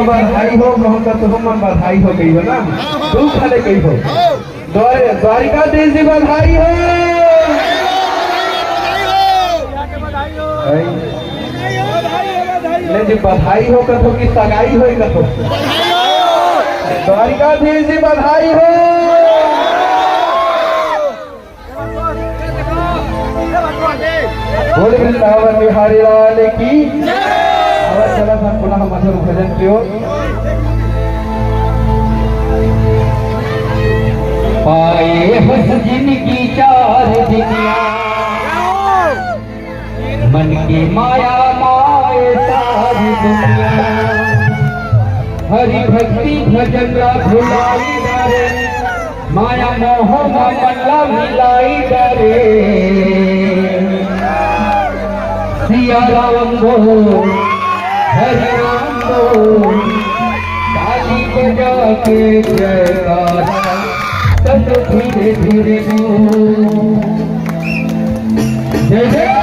बधाई हो कहूँ तो तुम मन बधाई हो गई हो ना तू खाले गई हो द्वारिका देश जी बधाई हो नहीं जी बधाई हो कथो की सगाई हो कथो द्वारिका देश जी बधाई हो बोले वृंदावन बिहारी लाल की आवाज चला था पुनः मधुर भजन की ओर पाए बस जिनकी चार दुनिया मन की माया माए सारी दुनिया हरि भक्ति भजन भुलाई डरे माया मोह मल्ला मिलाई डरे सिया राम गो हरि राम गो काली बजा के जयकारा तब धीरे धीरे जय जय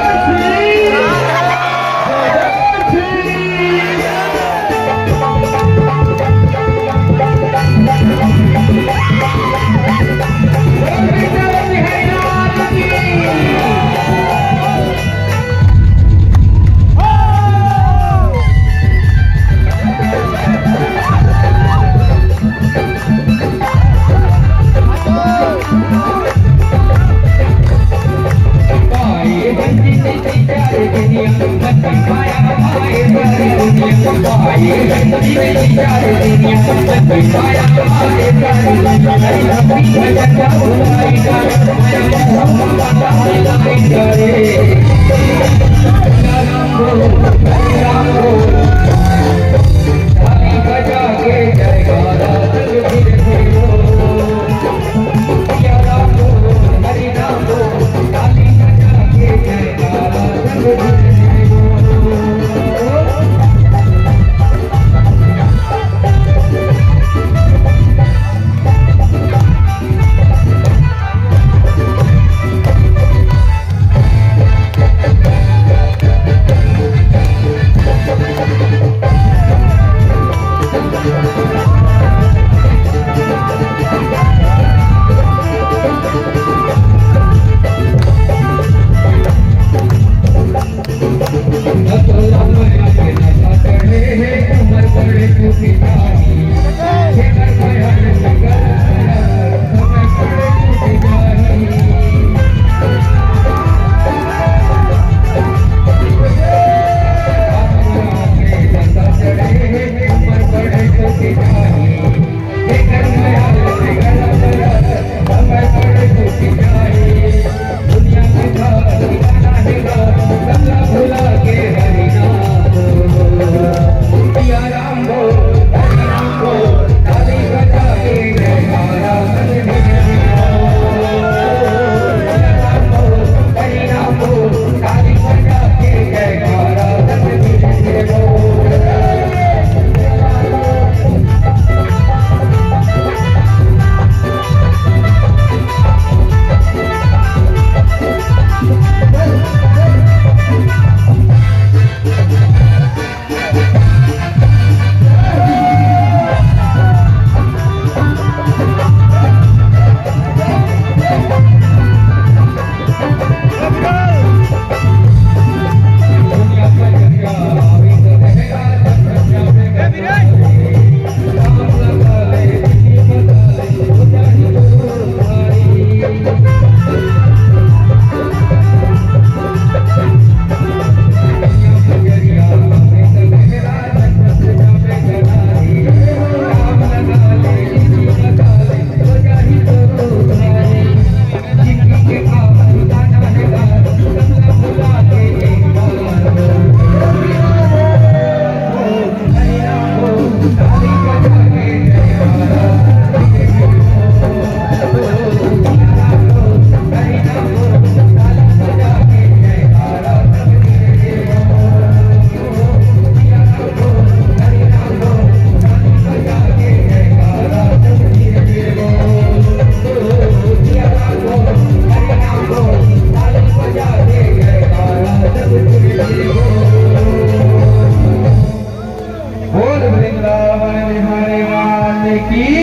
की